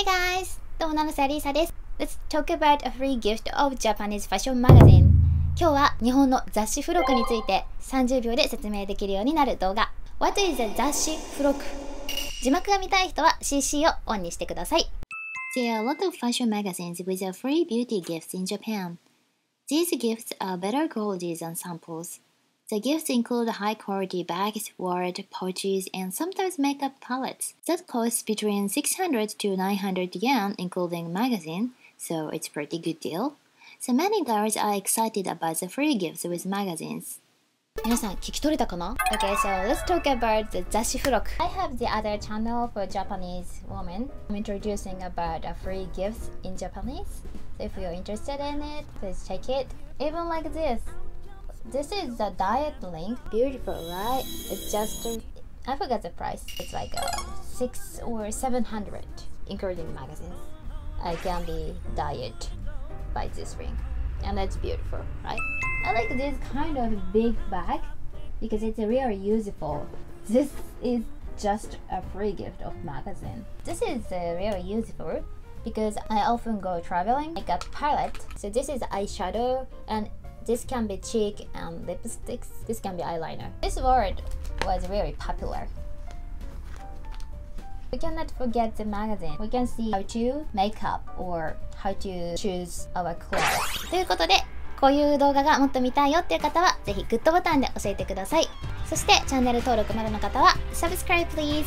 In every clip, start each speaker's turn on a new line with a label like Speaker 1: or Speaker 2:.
Speaker 1: guys! どうもナナセアリーサです。Let's talk about a free gift of Japanese fashion magazine. 今日は日本の雑誌付録について30秒で説明できるようになる動画。What is a 雑誌付録？字幕が見たい人は CC をオンにしてください。There are a lot of fashion magazines with a free beauty gifts in Japan. These gifts are better quality than samples. The gifts include high-quality bags, wallet, pouches, and sometimes makeup palettes that cost between 600 to 900 yen, including magazine, so it's a pretty good deal. So many girls are excited about the free gifts with magazines. 皆さん聞き取れたかな? Okay, so let's talk about the 雑誌付録. I have the other channel for Japanese women. I'm introducing about a free gifts in Japanese. So if you're interested in it, please check it. Even like this is the diet link. Beautiful, right? It's just I forgot the price. It's like 600 or 700, including magazines. I can be diet by this ring, and it's beautiful, right? I like this kind of big bag because it's really useful. This is just a free gift of magazine. This is really useful because I often go traveling like a pilot. So this is eyeshadow, and this can be cheek and lipsticks. This can be eyeliner. This word was very popular. We cannot forget the magazine. We can see how to make up or how to choose our clothes. ということで、こういう動画がもっと見たいよっていう方はぜひグッドボタンで教えてください。そしてチャンネル登録まだの方は Subscribe please.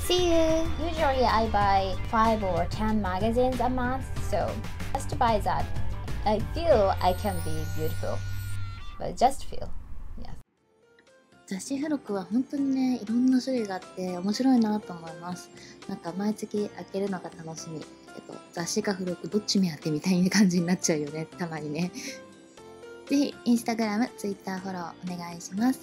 Speaker 1: See you! Usually I buy 5 or 10 magazines a month, so just buy that. I feel I can be beautiful, but just feel. Yes. 雑誌付録は本当にね、いろんな種類があって面白いなと思います。なんか毎月開けるのが楽しみ。雑誌か付録どっち目当てみたいな感じになっちゃうよね、たまにね。ぜひインスタグラム、ツイッターフォローお願いします。